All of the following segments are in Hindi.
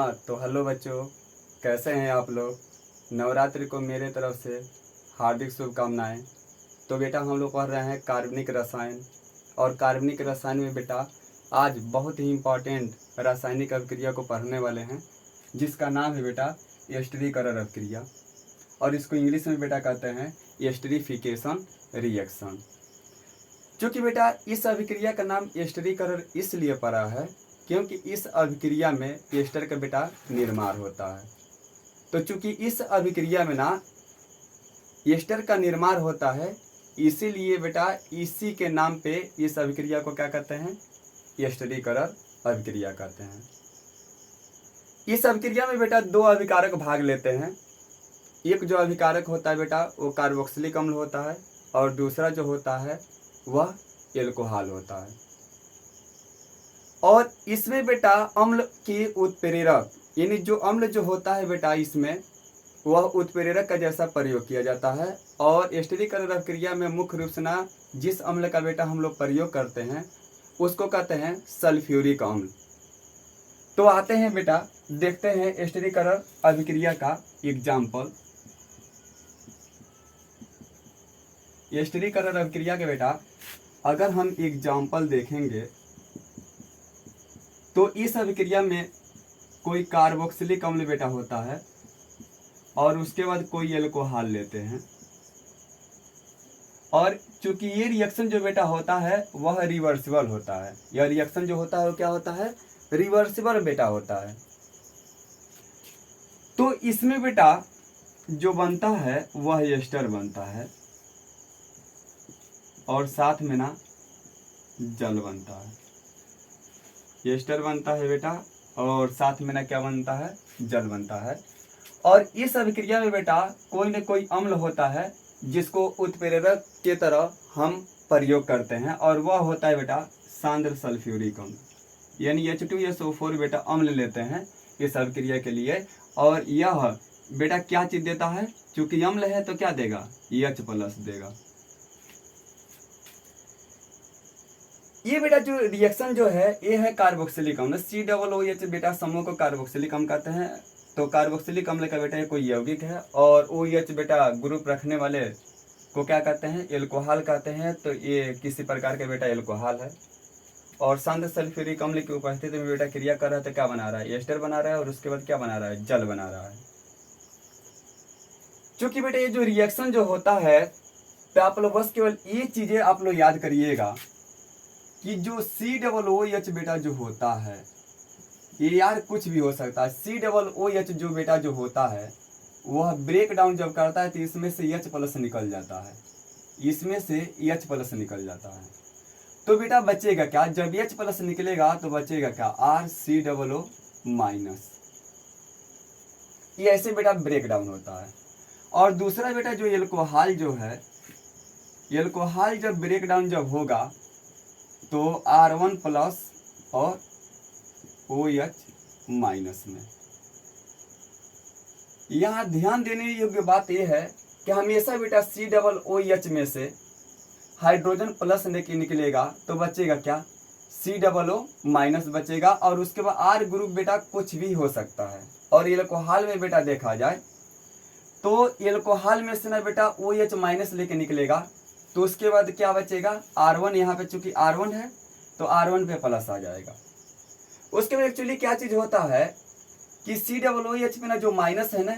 हाँ तो हेलो बच्चों, कैसे हैं आप लोग। नवरात्रि को मेरे तरफ से हार्दिक शुभकामनाएं। तो बेटा हम लोग पढ़ रहे हैं कार्बनिक रसायन, और कार्बनिक रसायन में बेटा आज बहुत ही इम्पॉर्टेंट रासायनिक अभिक्रिया को पढ़ने वाले हैं, जिसका नाम है बेटा एस्टरीकरण अभिक्रिया, और इसको इंग्लिश में बेटा कहते हैं एस्टरीफिकेशन रिएक्शन। क्योंकि बेटा इस अभिक्रिया का नाम एस्टरीकरण इसलिए पड़ा है क्योंकि इस अभिक्रिया में एस्टर का बेटा निर्माण होता है। तो चूंकि इस अभिक्रिया में ना एस्टर का निर्माण होता है, इसीलिए बेटा इसी के नाम पे इस अभिक्रिया को क्या कहते हैं, एस्टरीकरण अभिक्रिया कहते हैं। इस अभिक्रिया में बेटा दो अभिकारक भाग लेते हैं। एक जो अभिकारक होता है बेटा वो कार्बोक्सिलिक अम्ल होता है, और दूसरा जो होता है वह एल्कोहल होता है। और इसमें बेटा अम्ल की उत्प्रेरक यानी जो अम्ल जो होता है बेटा इसमें वह उत्प्रेरक का जैसा प्रयोग किया जाता है। और एस्टरीकरण अभिक्रिया में मुख्य रूप से ना जिस अम्ल का बेटा हम लोग प्रयोग करते हैं उसको कहते हैं सल्फ्यूरिक अम्ल। तो आते हैं बेटा देखते हैं एस्टरीकरण अभिक्रिया का एग्जाम्पल। एस्टरीकरण अभिक्रिया के बेटा अगर हम एग्जाम्पल देखेंगे तो इस अभिक्रिया में कोई कार्बोक्सिलिक अम्ल बेटा होता है और उसके बाद कोई एल्कोहल लेते हैं। और चूंकि ये रिएक्शन जो बेटा होता है वह रिवर्सिबल होता है। यह रिएक्शन जो होता है वो क्या होता है, रिवर्सिबल बेटा होता है। तो इसमें बेटा जो बनता है वह एस्टर बनता है और साथ में ना जल बनता है। एस्टर बनता है बेटा और साथ में ना क्या बनता है, जल बनता है। और इस अभिक्रिया में बेटा कोई न कोई अम्ल होता है जिसको उत्प्रेरक के तरह हम प्रयोग करते हैं, और वह होता है बेटा सांद्र सल्फ्यूरिक अम्ल यानी H2SO4 बेटा अम्ल लेते हैं इस अभिक्रिया के लिए। और यह बेटा क्या चीज देता है, चूंकि अम्ल है तो क्या देगा, H+ देगा। ये बेटा जो रिएक्शन जो है ये है कार्बोक्सिलिक अम्ल, COOH बेटा समूह को कार्बोक्सिलिक अम्ल कहते हैं। तो कार्बोक्सिलिक अम्ल का बेटा ये कोई यौगिक है, और OH बेटा ग्रुप रखने वाले को क्या कहते हैं, एल्कोहल कहते हैं। तो ये किसी प्रकार का बेटा एल्कोहल है। और सांद्र सल्फ्यूरिक अम्ल की उपस्थिति में बेटा क्रिया कर रहा है तो क्या बना रहा है, एस्टर बना रहा है, और उसके बाद क्या बना रहा है, जल बना रहा है। क्योंकि बेटा ये जो रिएक्शन जो होता है तो आप लोग बस केवल ये चीजें आप लोग याद करिएगा कि जो COOH बेटा जो होता है ये यार कुछ भी हो सकता है। COOH जो बेटा जो होता है वह ब्रेक डाउन जब करता है तो इसमें से H+ निकल जाता है, इसमें से H+ निकल जाता है। तो बेटा बचेगा क्या, जब H+ निकलेगा तो बचेगा क्या, RCOO-। ये ऐसे बेटा ब्रेक डाउन होता है। और दूसरा बेटा जो एल्कोहल जो है, एल्कोहल जब ब्रेक डाउन जब होगा तो R1+ और OH- में। यहाँ ध्यान देने योग्य बात यह है कि हमेशा बेटा COOH में से हाइड्रोजन प्लस निकलेगा तो बचेगा क्या, COO- बचेगा। और उसके बाद R ग्रुप बेटा कुछ भी हो सकता है। और एल्कोहल में बेटा देखा जाए तो एल्कोहल में से ना बेटा OH- लेके निकलेगा तो उसके बाद क्या बचेगा, R1। यहाँ पे चूंकि R1 है तो R1 पे प्लस आ जाएगा। उसके बाद एक्चुअली क्या चीज होता है कि COOH में ना जो माइनस है ना,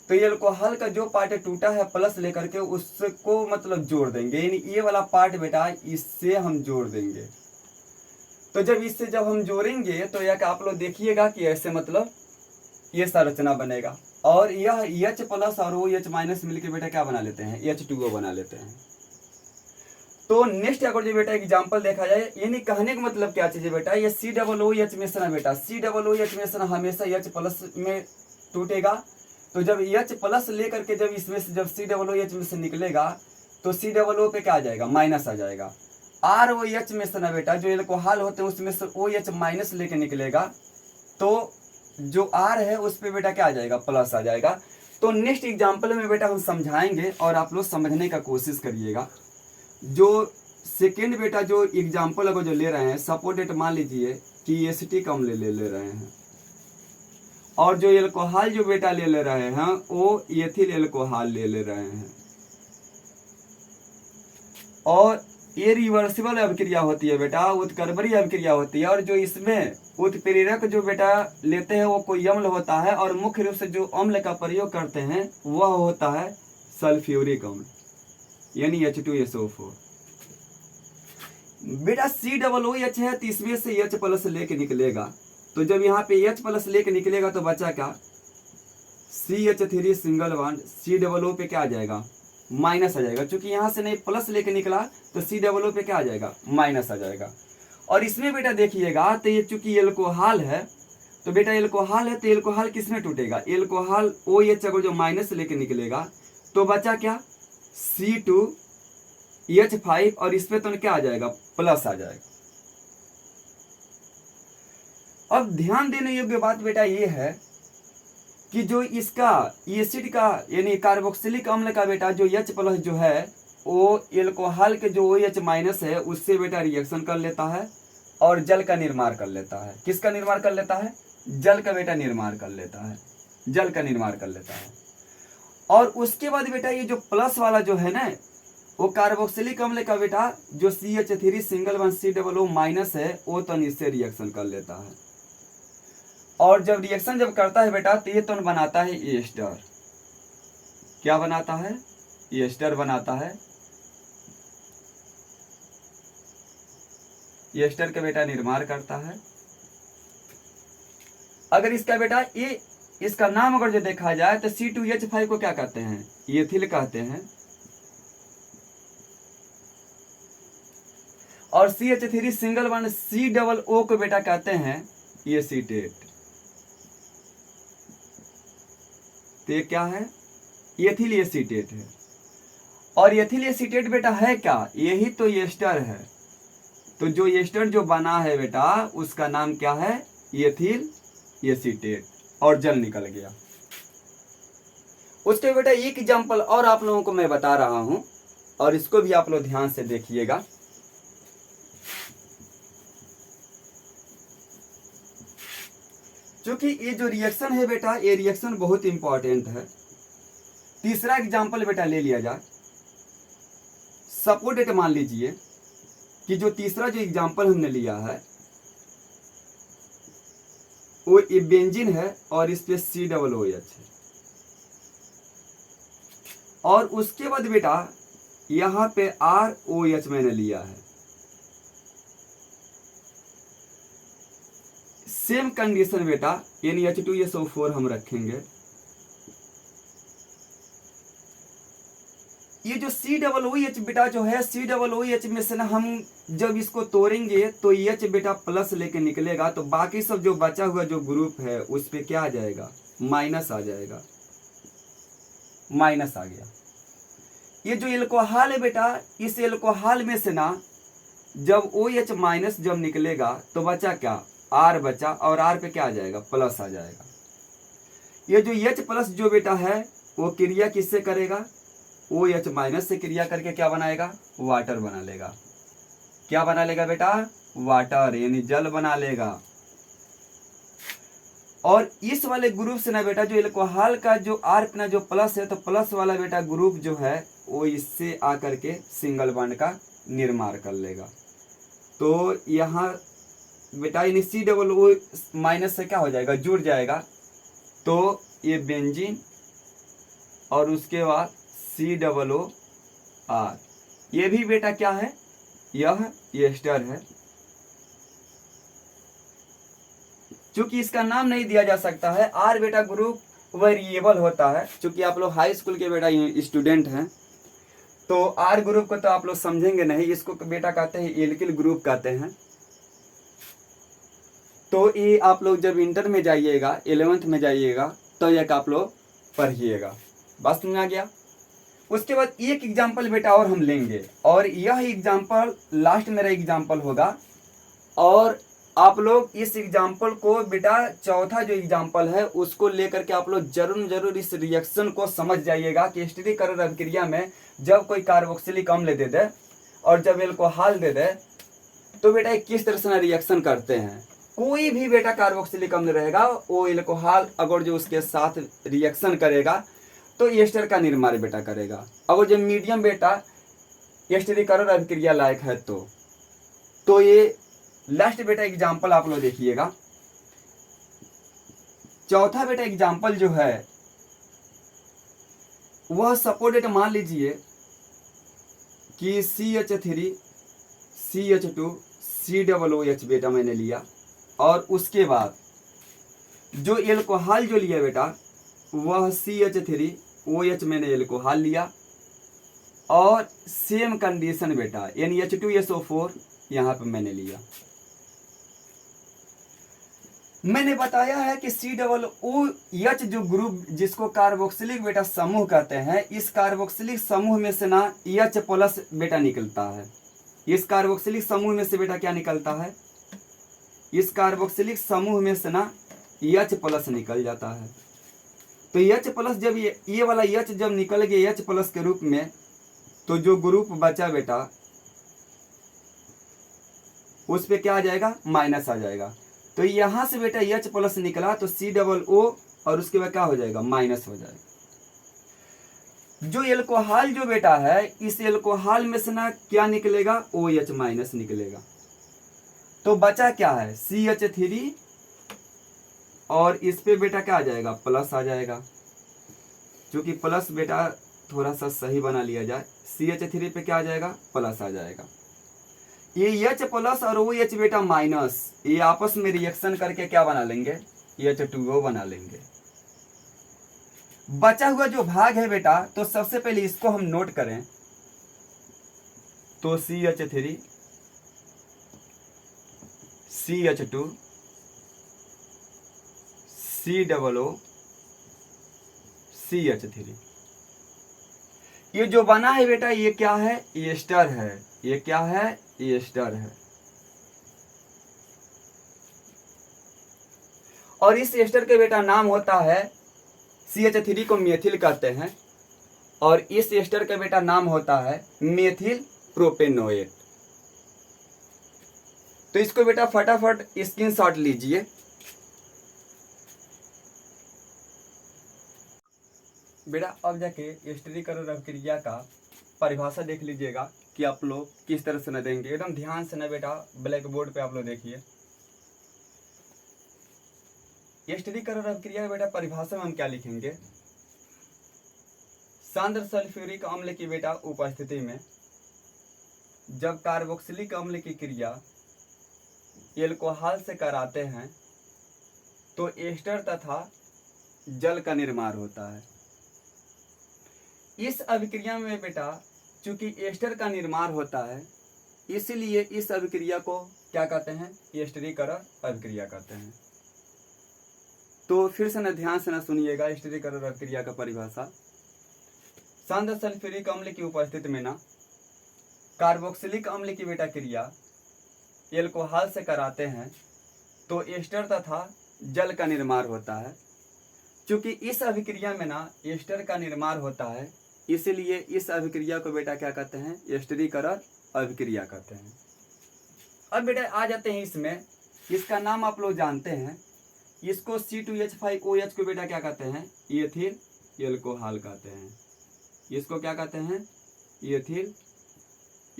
तो ये एल्कोहल का जो पार्ट टूटा है प्लस लेकर के उसको मतलब जोड़ देंगे, यानी ये वाला पार्ट बेटा इससे हम जोड़ देंगे। तो जब इससे जब हम जोड़ेंगे तो यह आप लोग देखिएगा कि ऐसे मतलब ये संरचना बनेगा। और यह H+ और OH- मिलकर बेटा क्या बना लेते हैं, H2O बना लेते हैं। तो नेक्स्ट अगर जो बेटा एग्जांपल देखा जाए, यानी कहने का मतलब क्या चीज है बेटा, ये COOH में से ना बेटा COOH में से ना हमेशा H+ में टूटेगा। तो जब H+ लेकर के जब इसमें से जब COOH में से निकलेगा तो COO पे क्या आ जाएगा, माइनस आ जाएगा। ROH में से ना बेटा जो एल्कोहल होते हैं उसमें से OH- लेके निकलेगा तो जो R है उस पे बेटा क्या आ जाएगा, प्लस आ जाएगा। तो नेक्स्ट एग्जाम्पल में बेटा हम समझाएंगे और आप लोग समझने का कोशिश करिएगा। जो सेकेंड बेटा जो एग्जाम्पल अगर जो ले रहे हैं, सपोर्ट डेट मान लीजिए कि एसिटिक अम्ल ले रहे हैं, और जो एल्कोहल जो बेटा ले रहे हैं वो एथिल एल्कोहल ले रहे हैं। और ये रिवर्सिबल अभिक्रिया होती है बेटा, उत्क्रमणीय अभिक्रिया होती है। और जो इसमें उत्प्रेरक जो बेटा लेते हैं वो कोई अम्ल होता है, और मुख्य रूप से जो अम्ल का प्रयोग करते हैं वह होता है सल्फ्यूरिक अम्ल यानी H2SO4। बेटा COOH है तो इसमें से H प्लस लेके निकलेगा, तो जब यहाँ पे H प्लस लेके निकलेगा तो बचा क्या, CH3 सिंगल बॉन्ड COO पे क्या आ जाएगा, माइनस आ जाएगा। चूंकि यहाँ से नहीं प्लस लेके निकला तो COO पे क्या आ जाएगा, माइनस आ जाएगा। और इसमें बेटा देखिएगा तो ये चूंकि एल्कोहल है, तो बेटा एल्कोहल है तो एल्कोहल किसमें टूटेगा, एल्कोहल OH अगर जो माइनस लेके निकलेगा तो बचा क्या, C2H5 और इस पे तो क्या आ जाएगा, प्लस आ जाएगा। अब ध्यान देने योग्य बात बेटा ये है कि जो इसका एसिड का यानी कार्बोक्सिलिक अम्ल का बेटा जो H प्लस जो है वो एल्कोहल के जो OH माइनस है उससे बेटा रिएक्शन कर लेता है और जल का निर्माण कर लेता है। किसका निर्माण कर लेता है, जल का बेटा निर्माण कर लेता है, जल का निर्माण कर लेता है। और उसके बाद बेटा ये जो प्लस वाला जो है ना वो कार्बोक्सिलिक अम्ल का बेटा जो CH3 single bond COO minus है वो तो इससे रिएक्शन कर लेता है। और जब रिएक्शन जब करता है बेटा तो ये तो बनाता है एस्टर। क्या बनाता है, एस्टर बनाता है। एस्टर का बेटा निर्माण करता है। अगर इसका बेटा ये इसका नाम अगर जो देखा जाए तो C2H5 को क्या कहते हैं, एथिल कहते हैं। और CH3 सिंगल बॉन्ड COO को बेटा कहते हैं एसीटेट। तो ये क्या है, एथिल एसीटेट है। और एथिल एसीटेट बेटा है क्या, यही तो एस्टर है। तो जो एस्टर जो बना है बेटा उसका नाम क्या है, एथिल एसीटेट। और जल निकल गया। उसके बेटा एक एग्जांपल और आप लोगों को मैं बता रहा हूं और इसको भी आप लोग ध्यान से देखिएगा। क्योंकि ये जो रिएक्शन है बेटा ये रिएक्शन बहुत इंपॉर्टेंट है। तीसरा एग्जांपल बेटा ले लिया जाए। सपोज डेट मान लीजिए कि जो तीसरा जो एग्जांपल हमने लिया है वो ये बेंजीन है और इस पे COOH है। और उसके बाद बेटा यहां पे ROH मैंने लिया है। सेम कंडीशन बेटा यानी H2SO4 हम रखेंगे। ये जो COOH बेटा जो है COOH में से ना हम जब इसको तोड़ेंगे तो H बेटा प्लस लेके निकलेगा, तो बाकी सब जो बचा हुआ जो ग्रुप है उस पे क्या आ जाएगा, माइनस आ जाएगा। माइनस आ गया। ये जो एल्कोहल है बेटा इस एल्कोहल में से ना जब OH माइनस जब निकलेगा तो बचा क्या, R बचा और R पे क्या आ जाएगा, प्लस आ जाएगा। ये जो H प्लस जो बेटा है वो क्रिया किससे करेगा, OH माइनस से क्रिया करके क्या बनाएगा, वाटर बना लेगा। क्या बना लेगा बेटा, वाटर यानी जल बना लेगा। और इस वाले ग्रुप से ना बेटा जो एल्कोहल का जो R ना जो प्लस है तो प्लस वाला बेटा ग्रुप जो है वो इससे आकर के सिंगल बॉन्ड का निर्माण कर लेगा। तो यहाँ बेटा यानी COO माइनस से क्या हो जाएगा, जुड़ जाएगा। तो ये बेंजीन और उसके बाद COOR ये भी बेटा क्या है, यह एस्टर है। चूंकि इसका नाम नहीं दिया जा सकता है, R बेटा ग्रुप वेरिएबल होता है। चूंकि आप लोग हाई स्कूल के बेटा स्टूडेंट हैं तो R ग्रुप को तो आप लोग समझेंगे नहीं, इसको बेटा कहते हैं एल्किल ग्रुप कहते हैं। तो ये आप लोग जब इंटर में जाइएगा 11th में जाइएगा तो यह आप लोग पढ़िएगा। बात समझ आ गया। उसके बाद एक एग्जाम्पल बेटा और हम लेंगे और यह एग्जाम्पल लास्ट मेरा एग्जाम्पल होगा। और आप लोग इस एग्जाम्पल को बेटा चौथा जो एग्जाम्पल है उसको लेकर के आप लोग जरूर इस रिएक्शन को समझ जाइएगा कि स्थिरीकरण अभिक्रिया में जब कोई कार्बोक्सिलिक अम्ल दे दे और जब एल्कोहल दे दे तो बेटा किस तरह से रिएक्शन करते हैं। कोई भी बेटा कार्बोक्सिलिक अम्ल रहेगा वो एल्कोहल अगर जो उसके साथ रिएक्शन करेगा तो एस्टर का निर्माण बेटा करेगा। अगर जो मीडियम बेटा एस्टरीकरण अभिक्रिया लायक है तो ये लास्ट बेटा एग्जाम्पल आप लोग देखिएगा। चौथा बेटा एग्जाम्पल जो है वह सपोर्टेड, मान लीजिए कि CH3 CH2 COOH बेटा मैंने लिया और उसके बाद जो एल्कोहल जो लिया बेटा वह CH3 OH मैंने एल्कोहल लिया और सेम कंडीशन बेटा NH2SO4 यहाँ पे मैंने लिया। मैंने बताया है कि COOH जो ग्रुप जिसको कार्बोक्सिलिक बेटा समूह कहते हैं, इस कार्बोक्सिलिक समूह में से ना H प्लस बेटा निकलता है। इस कार्बोक्सिलिक समूह में से बेटा क्या निकलता है, इस कार्बोक्सिलिक समूह में से ना H प्लस निकल जाता है। तो H प्लस जब ये वाला H जब निकल गया H प्लस के रूप में, तो जो ग्रुप बचा बेटा उस पे क्या आ जाएगा, माइनस आ जाएगा। तो यहां से बेटा H प्लस निकला तो COO और उसके बाद क्या हो जाएगा, माइनस हो जाएगा। जो एल्कोहल जो बेटा है इस एल्कोहल में से ना क्या निकलेगा, OH माइनस निकलेगा। तो बचा क्या है CH3 और इस पे बेटा क्या आ जाएगा, प्लस आ जाएगा। क्योंकि प्लस बेटा थोड़ा सा सही बना लिया जाए, CH3 पे क्या आ जाएगा, प्लस आ जाएगा। ये H प्लस और OH बेटा माइनस, ये आपस में रिएक्शन करके क्या बना लेंगे, H2O बना लेंगे। बचा हुआ जो भाग है बेटा, तो सबसे पहले इसको हम नोट करें तो CH3 CH2 COO CH3, ये जो बना है बेटा ये क्या है, एस्टर है। ये क्या है, एस्टर है। और इस एस्टर के बेटा नाम होता है, CH3 को मेथिल कहते हैं और इस एस्टर का बेटा नाम होता है मेथिल प्रोपेनोएट। तो इसको बेटा फटाफट स्क्रीनशॉट लीजिए। बेटा अब जाके एस्टरीकरण अभिक्रिया का परिभाषा देख लीजिएगा कि आप लोग किस तरह से न देंगे। एकदम ध्यान से ना बेटा ब्लैक बोर्ड पे आप लोग देखिए। एस्टरीकरण अभिक्रिया बेटा परिभाषा में हम क्या लिखेंगे, सांद्र सल्फ्यूरिक अम्ल की बेटा उपस्थिति में जब कार्बोक्सिलिक अम्ल की क्रिया एल्कोहल से कराते हैं तो एस्टर तथा जल का निर्माण होता है। इस अभिक्रिया में बेटा चूंकि एस्टर का निर्माण होता है इसलिए इस अभिक्रिया को क्या कहते हैं, एस्टरीकरण अभिक्रिया कहते हैं। तो फिर से ना ध्यान से ना सुनिएगा एस्टरीकरण अभिक्रिया का परिभाषा। सांद्र सल्फ्यूरिक अम्ल की उपस्थिति में ना कार्बोक्सिलिक अम्ल की बेटा क्रिया एल्कोहल से कराते हैं तो एस्टर तथा जल का निर्माण होता है। चूंकि इस अभिक्रिया में ना एस्टर का निर्माण होता है इसलिए इस अभिक्रिया को बेटा क्या कहते हैं, एस्टरीकरण अभिक्रिया कहते हैं। अब बेटा आ जाते हैं इसमें, इसका नाम आप लोग जानते हैं, इसको C2H5OH को बेटा क्या कहते हैं, एथिल एल्कोहल कहते हैं। इसको क्या कहते हैं, एथिल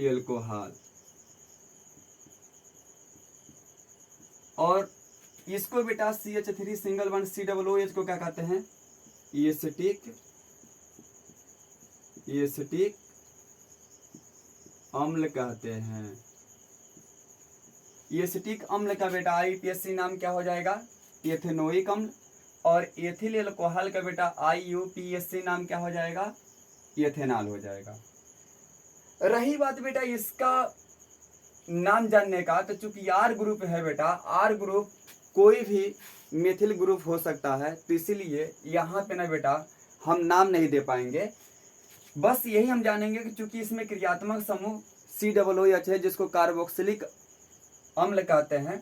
एल्कोहल। और इसको बेटा CH3 सिंगल बॉन्ड COOH को क्या कहते हैं, एसिटिक अम्ल कहते हैं। एसिटिक अम्ल का बेटा IUPAC नाम क्या हो जाएगा, एथेनोइक अम्ल। और एथिल एल्कोहल का बेटा IUPAC नाम क्या हो जाएगा, एथेनॉल हो जाएगा। रही बात बेटा इसका नाम जानने का, तो चूंकि R ग्रुप है बेटा, R ग्रुप कोई भी मेथिल ग्रुप हो सकता है, तो इसीलिए यहाँ पे ना बेटा हम नाम नहीं दे पाएंगे। बस यही हम जानेंगे कि चूंकि इसमें क्रियात्मक समूह COOH है जिसको कार्बोक्सिलिक अम्ल कहते हैं,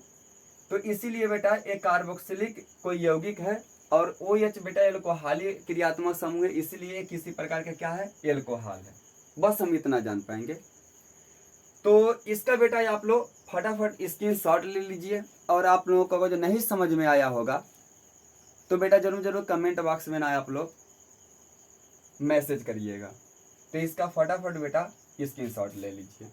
तो इसीलिए बेटा एक कार्बोक्सिलिक कोई यौगिक है और OH बेटा एल्कोहलीय क्रियात्मक समूह है, इसलिए किसी प्रकार का क्या है, एल्कोहल है। बस हम इतना जान पाएंगे। तो इसका बेटा आप लोग फटाफट स्क्रीनशॉट ले लीजिए, और आप लोगों को अगर जो नहीं समझ में आया होगा तो बेटा जरूर कमेंट बॉक्स में ना आप लोग मैसेज करिएगा। तो इसका फटाफट बेटा स्क्रीनशॉट ले लीजिए।